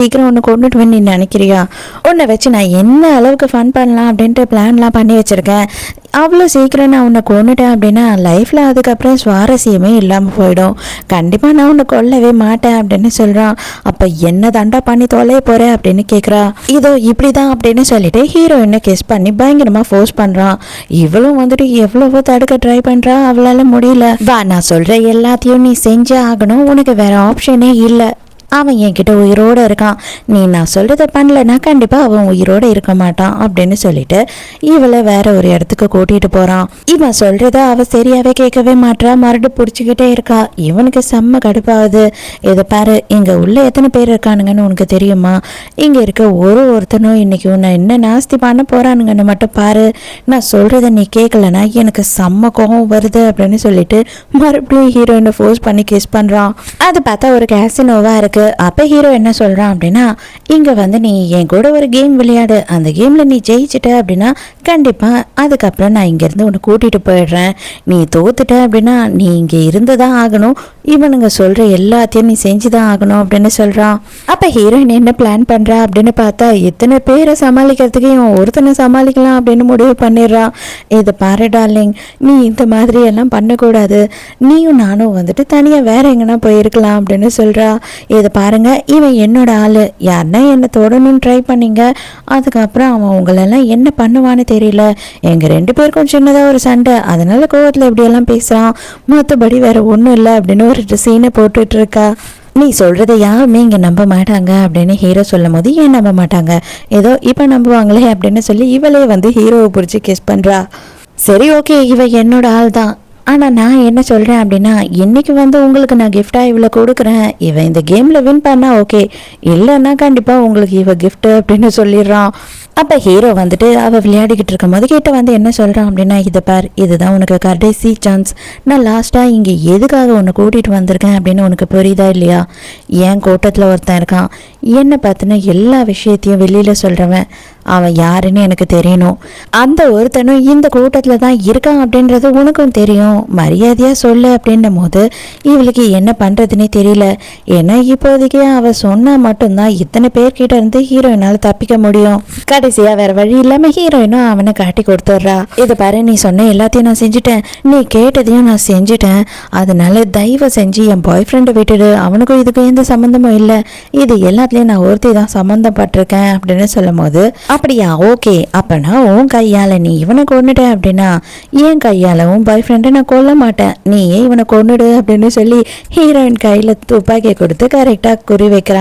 சீக்கிரம் ஒன்று கொண்டுட்டு நீ நினைக்கிறியா? உன்னை வச்சு நான் என்ன அளவுக்கு ஃபன் பண்ணலாம் அப்படின்ட்டு பிளான்லாம் பண்ணி வச்சுருக்கேன். அவ்வளோ சீக்கிரம் நான் உன்னை கொண்டுட்டேன் அப்படின்னா லைஃப்பில் அதுக்கப்புறம் சுவாரஸ்யமே இல்லாமல் போயிடும். கண்டிப்பாக நான் உன்னை கொல்லவே மாட்டேன் அப்படின்னு சொல்கிறான். அப்போ என்ன தண்டா பண்ணி தொலைய போகிறேன் அப்படின்னு கேட்குறா. இதோ இப்படி தான் அப்படின்னு சொல்லிட்டு ஹீரோயினை கிஸ் பண்ணி பயங்கரமாக ஃபோர்ஸ் பண்ணுறான். இவளும் வந்துட்டு எவ்வளவோ தடுக்க ட்ரை பண்ணுறா, அவளால் முடியல. வா, நான் சொல்கிற எல்லாத்தையும் நீ செஞ்சே ஆகணும், உனக்கு வேற ஆப்ஷனே இல்லை. அவன் என்கிட்ட உயிரோடு இருக்கான், நீ நான் சொல்கிறத பண்ணலன்னா கண்டிப்பாக அவன் உயிரோடு இருக்க மாட்டான் அப்படின்னு சொல்லிட்டு இவளை வேற ஒரு இடத்துக்கு கூட்டிகிட்டு போகிறான். இவன் சொல்கிறத அவள் சரியாகவே கேட்கவே மாட்டா, மறுபடியும் பிடிச்சிக்கிட்டே இருக்கா. இவனுக்கு செம்ம கடுப்பாகுது. இதை பாரு, இங்கே உள்ள எத்தனை பேர் இருக்கானுங்கன்னு உனக்கு தெரியுமா? இங்கே இருக்க ஒருத்தனும் இன்னைக்கு உன்னை என்ன நாஸ்தி பண்ண போகிறானுங்கன்னு மட்டும் பாரு. நான் சொல்கிறத நீ கேட்கலன்னா எனக்கு செம்ம கோபம் வருது அப்படின்னு சொல்லிட்டு மறுபடியும் ஹீரோயினை ஃபோர்ஸ் பண்ணி கிஸ் பண்ணுறான். அதை பார்த்தா ஒரு கேசினோவாக இருக்குது. அப்போ ஹீரோ என்ன சொல்கிறான் அப்படின்னா, இங்கே வந்து நீ என் கூட ஒரு கேம் விளையாடு, அந்த கேமில் நீ ஜெயிச்சிட்ட அப்படின்னா கண்டிப்பாக அதுக்கப்புறம் நான் இங்கேருந்து உன்னை கூட்டிகிட்டு போயிடுறேன். நீ தோத்துட்ட அப்படின்னா நீ இங்கே இருந்து தான் ஆகணும், இவனுங்க சொல்கிற எல்லாத்தையும் நீ செஞ்சு தான் ஆகணும் அப்படின்னு சொல்கிறான். அப்போ ஹீரோயின் என்ன பிளான் பண்ணுறா அப்படின்னு பார்த்தா, இத்தனை பேரை சமாளிக்கிறதுக்கு இவன் ஒருத்தனை சமாளிக்கலாம் அப்படின்னு முடிவு பண்ணிடுறான். இதை பாரு டார்லிங், நீ இந்த மாதிரி எல்லாம் பண்ணக்கூடாது, நீயும் நானும் வந்துட்டு தனியாக வேற எங்கன்னா போயிருக்கலாம் அப்படின்னு சொல்கிறா. இதை பாருங்க, இவன் என்னோட ஆள், யாருன்னா என்னை தொடணும்னு ட்ரை பண்ணீங்க, அதுக்கப்புறம் அவன் உங்களெல்லாம் என்ன பண்ணுவான்னு தெரியல, எங்கள் 2 பேருக்கும் சின்னதாக ஒரு சண்டை, அதனால கோவத்தில் இப்படியெல்லாம் பேசுகிறான், மற்றபடி வேற ஒன்றும் இல்லை அப்படின்னு ஒரு சீனை போட்டுட்டு இருக்கா. நீ சொல்கிறத யாருமே இங்கே நம்ப மாட்டாங்க அப்படின்னு ஹீரோ சொல்லும் போது ஏன் நம்ப மாட்டாங்க, ஏதோ இப்போ நம்புவாங்களே அப்படின்னு சொல்லி இவளே வந்து ஹீரோவை பிடிச்சி கிஸ் பண்ணுறா. சரி ஓகே, இவ என்னோட ஆள் தான், ஆனால் நான் என்ன சொல்கிறேன் அப்படின்னா, இன்றைக்கி வந்து உங்களுக்கு நான் கிஃப்டாக இவ்வளோ கொடுக்குறேன், இவன் இந்த கேமில் வின் பண்ணால் ஓகே, இல்லைன்னா கண்டிப்பாக உங்களுக்கு இவ கிஃப்ட்டு அப்படின்னு சொல்லிடுறான். அப்போ ஹீரோ வந்துட்டு அவள் விளையாடிக்கிட்டு இருக்கும் போது கிட்ட வந்து என்ன சொல்கிறான் அப்படின்னா, இதை பார், இதுதான் உனக்கு கடைசி சான்ஸ், நான் லாஸ்ட்டாக இங்கே எதுக்காக உன்னை கூட்டிகிட்டு வந்திருக்கேன் அப்படின்னு உனக்கு புரியுதா இல்லையா? என் கூட்டத்தில் ஒருத்தன் இருக்கான், என்னை பார்த்தினா எல்லா விஷயத்தையும் வெளியில் சொல்கிறவன், அவன் யாருன்னு எனக்கு தெரியணும், அந்த ஒருத்தனும் இந்த கூட்டத்தில் தான் இருக்கான் அப்படின்றது உனக்கும் தெரியும், மரியாதையாக சொல்லு அப்படின்னும் போது இவளுக்கு என்ன பண்ணுறதுனே தெரியல. ஏன்னா இப்போதைக்கு அவள் சொன்னால் மட்டும்தான் இத்தனை பேர்கிட்ட இருந்து ஹீரோயினால் தப்பிக்க முடியும். கடைசியாக வேற வழி இல்லாமல் ஹீரோயினும் அவனை காட்டி கொடுத்துட்றா. இதை பாரு, நீ சொன்ன எல்லாத்தையும் நான் செஞ்சுட்டேன், நீ கேட்டதையும் நான் செஞ்சுட்டேன், அதனால தயவு செஞ்சு என் பாய் ஃப்ரெண்டை விட்டுடு, அவனுக்கும் இதுக்கும் எந்த சம்மந்தமும் இல்லை, இது எல்லாத்துலேயும் நான் ஒருத்தி தான் சம்மந்தப்பட்டிருக்கேன் அப்படின்னு சொல்லும் போது, அப்படியா ஓகே, அப்பனா உன் கையால் நீ இவனை கொண்டுட்ட அப்படின்னா என் கையால் உன் பாய் ஃப்ரெண்டை நான் கொல்ல மாட்டேன், நீயே இவனை கொண்டுடு அப்படின்னு சொல்லி ஹீரோயின் கையில் துப்பாக்கியை கொடுத்து கரெக்டாக குறி வைக்கிறான்.